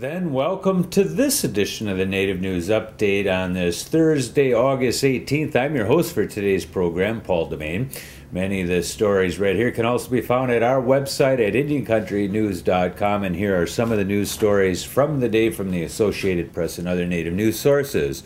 Then welcome to this edition of the Native News Update on this Thursday, August 18th. I'm your host for today's program, Paul DeMain. Many of the stories right here can also be found at our website at IndianCountryNews.com, and here are some of the news stories from the day from the Associated Press and other Native news sources.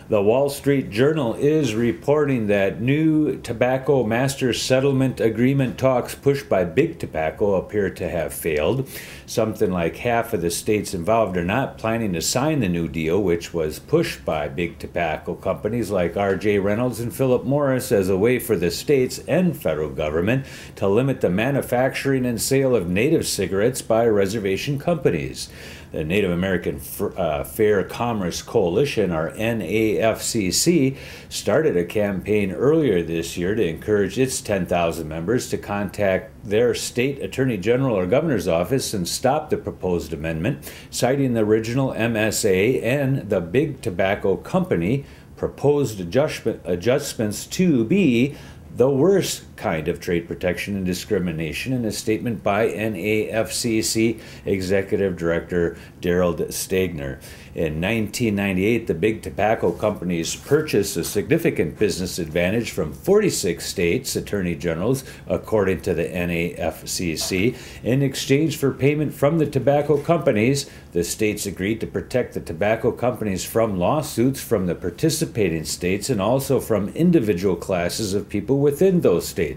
The Wall Street Journal is reporting that new tobacco master settlement agreement talks pushed by Big Tobacco appear to have failed. Something like half of the states involved are not planning to sign the new deal, which was pushed by Big Tobacco companies like R.J. Reynolds and Philip Morris as a way for the states and federal government to limit the manufacturing and sale of native cigarettes by reservation companies. The Native American Fair Commerce Coalition, or NAFCC, started a campaign earlier this year to encourage its 10,000 members to contact their state attorney general or governor's office and stop the proposed amendment, citing the original MSA and the Big Tobacco Company proposed adjustments to be the worst kind of trade protection and discrimination, in a statement by NAFCC Executive Director Daryl Stegner. In 1998, the Big Tobacco Companies purchased a significant business advantage from 46 states' attorney generals, according to the NAFCC. In exchange for payment from the tobacco companies, the states agreed to protect the tobacco companies from lawsuits from the participating states and also from individual classes of people within those states.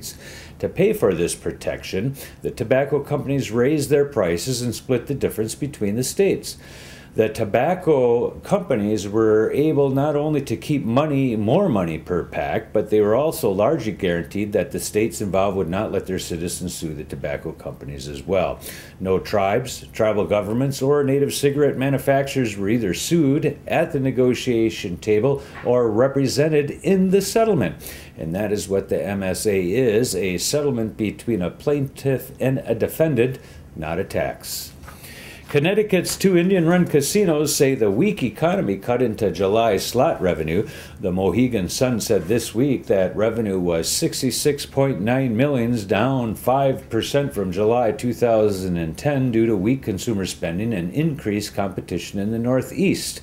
To pay for this protection, the tobacco companies raised their prices and split the difference between the states. The tobacco companies were able not only to keep more money per pack, but they were also largely guaranteed that the states involved would not let their citizens sue the tobacco companies as well. No tribes, tribal governments, or native cigarette manufacturers were either sued at the negotiation table or represented in the settlement. And that is what the MSA is, a settlement between a plaintiff and a defendant, not a tax. Connecticut's two Indian-run casinos say the weak economy cut into July slot revenue. The Mohegan Sun said this week that revenue was $66.9 million, down 5% from July 2010 due to weak consumer spending and increased competition in the Northeast.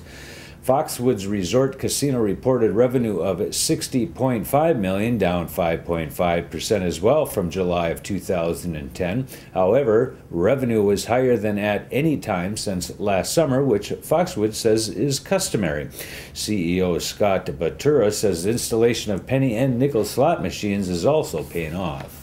Foxwoods Resort Casino reported revenue of $60.5 million, down 5.5% as well from July of 2010. However, revenue was higher than at any time since last summer, which Foxwoods says is customary. CEO Scott Batura says the installation of penny and nickel slot machines is also paying off.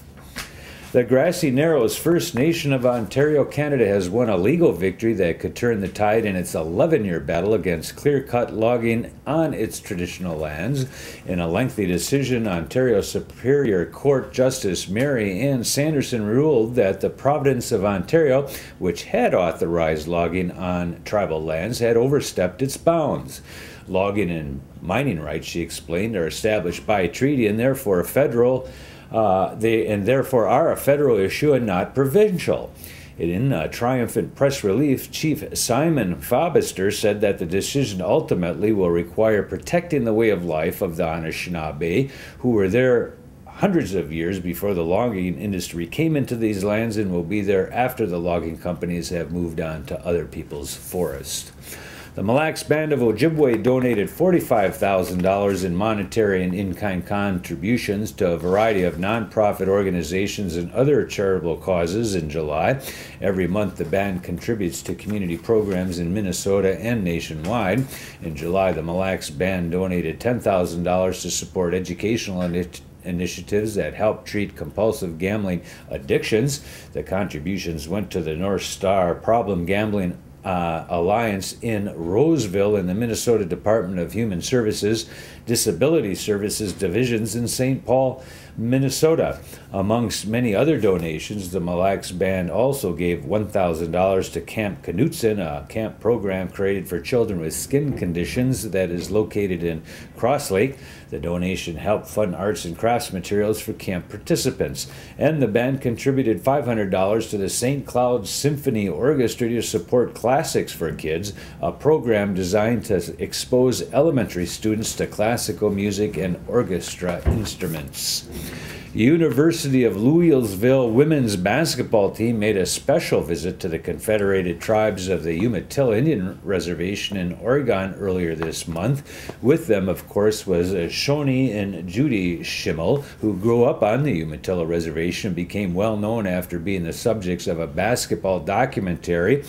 The Grassy Narrows First Nation of Ontario, Canada, has won a legal victory that could turn the tide in its 11-year battle against clear-cut logging on its traditional lands. In a lengthy decision, Ontario Superior Court Justice Mary Ann Sanderson ruled that the province of Ontario, which had authorized logging on tribal lands, had overstepped its bounds. Logging and mining rights, she explained, are established by treaty and therefore are a federal issue and not provincial. In a triumphant press release, Chief Simon Fobister said that the decision ultimately will require protecting the way of life of the Anishinaabe, who were there hundreds of years before the logging industry came into these lands and will be there after the logging companies have moved on to other people's forests. The Mille Lacs Band of Ojibwe donated $45,000 in monetary and in-kind contributions to a variety of nonprofit organizations and other charitable causes in July. Every month, the band contributes to community programs in Minnesota and nationwide. In July, the Mille Lacs Band donated $10,000 to support educational initiatives that help treat compulsive gambling addictions. The contributions went to the North Star Problem Gambling Alliance in Roseville and the Minnesota Department of Human Services Disability Services divisions in St. Paul, Minnesota. Amongst many other donations, the Mille Lacs Band also gave $1,000 to Camp Knutson, a camp program created for children with skin conditions that is located in Cross Lake. The donation helped fund arts and crafts materials for camp participants. And the band contributed $500 to the St. Cloud Symphony Orchestra to support Classics for Kids, a program designed to expose elementary students to classical music and orchestra instruments. University of Louisville women's basketball team made a special visit to the Confederated Tribes of the Umatilla Indian Reservation in Oregon earlier this month. With them, of course, was Shoni and Judy Schimmel, who grew up on the Umatilla Reservation and became well known after being the subjects of a basketball documentary,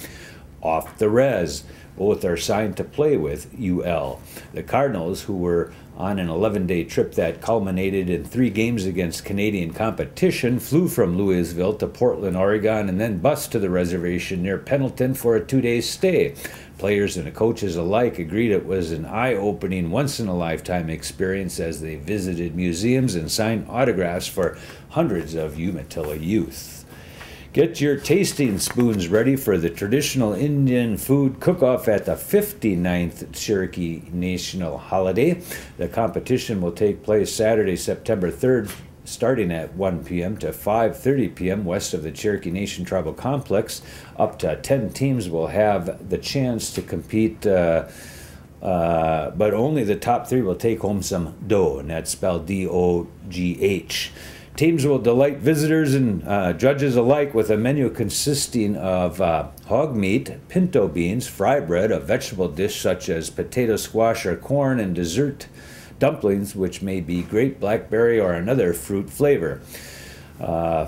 Off the Res. Both are signed to play with UL. The Cardinals, who were on an 11-day trip that culminated in 3 games against Canadian competition, flew from Louisville to Portland, Oregon, and then bused to the reservation near Pendleton for a 2-day stay. Players and coaches alike agreed it was an eye-opening, once-in-a-lifetime experience as they visited museums and signed autographs for hundreds of Umatilla youth. Get your tasting spoons ready for the traditional Indian food cook-off at the 59th Cherokee National Holiday. The competition will take place Saturday, September 3rd, starting at 1 p.m. to 5:30 p.m. west of the Cherokee Nation Tribal Complex. Up to 10 teams will have the chance to compete, but only the top 3 will take home some dough, and that's spelled D-O-G-H. Teams will delight visitors and judges alike with a menu consisting of hog meat, pinto beans, fry bread, a vegetable dish such as potato squash or corn, and dessert dumplings, which may be grape, blackberry, or another fruit flavor.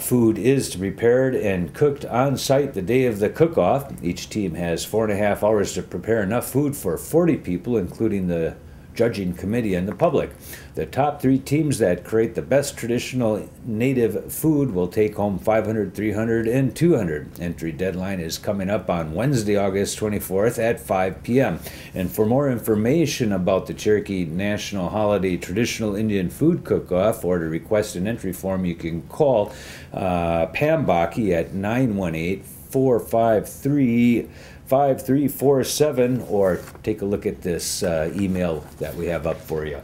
Food is to be prepared and cooked on site the day of the cook-off. Each team has 4.5 hours to prepare enough food for 40 people, including the judging committee and the public. The top 3 teams that create the best traditional native food will take home $500, $300, and $200. Entry deadline is coming up on Wednesday, August 24th at 5 p.m. And for more information about the Cherokee National Holiday Traditional Indian Food Cook-Off or to request an entry form, you can call Pam Bakke at 918-453-5347 or take a look at this email that we have up for you.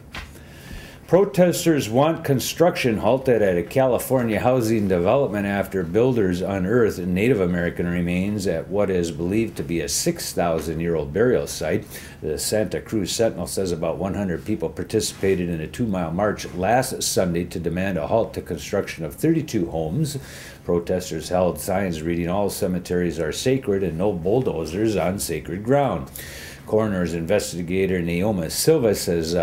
Protesters want construction halted at a California housing development after builders unearthed Native American remains at what is believed to be a 6,000-year-old burial site. The Santa Cruz Sentinel says about 100 people participated in a 2-mile march last Sunday to demand a halt to construction of 32 homes. Protesters held signs reading, "All cemeteries are sacred and no bulldozers on sacred ground." Coroner's investigator Naoma Silva says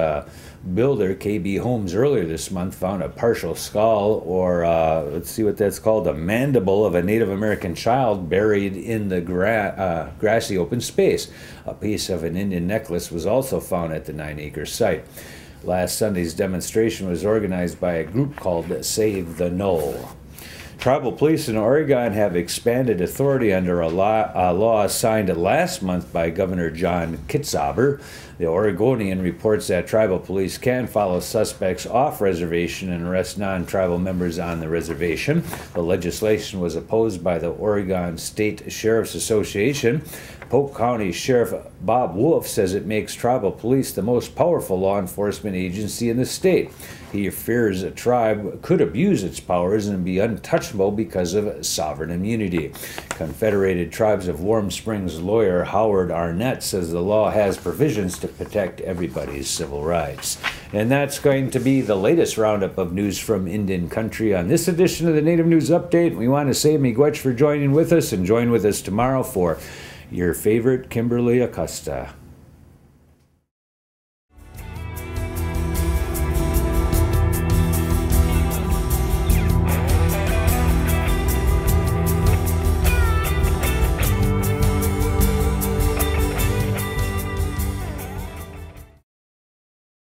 builder KB Homes earlier this month found a partial skull, or let's see what that's called, a mandible of a Native American child buried in the grassy open space. A piece of an Indian necklace was also found at the 9-acre site. Last Sunday's demonstration was organized by a group called Save the Knoll. Tribal police in Oregon have expanded authority under a law signed last month by Governor John Kitzhaber. The Oregonian reports that tribal police can follow suspects off reservation and arrest non-tribal members on the reservation. The legislation was opposed by the Oregon State Sheriff's Association. Polk County Sheriff Bob Wolf says it makes tribal police the most powerful law enforcement agency in the state. He fears a tribe could abuse its powers and be untouchable because of sovereign immunity. Confederated Tribes of Warm Springs lawyer Howard Arnett says the law has provisions to protect everybody's civil rights. And that's going to be the latest roundup of news from Indian country on this edition of the Native News Update. We want to say miigwech for joining with us, and join with us tomorrow for your favorite Kimberly Acosta.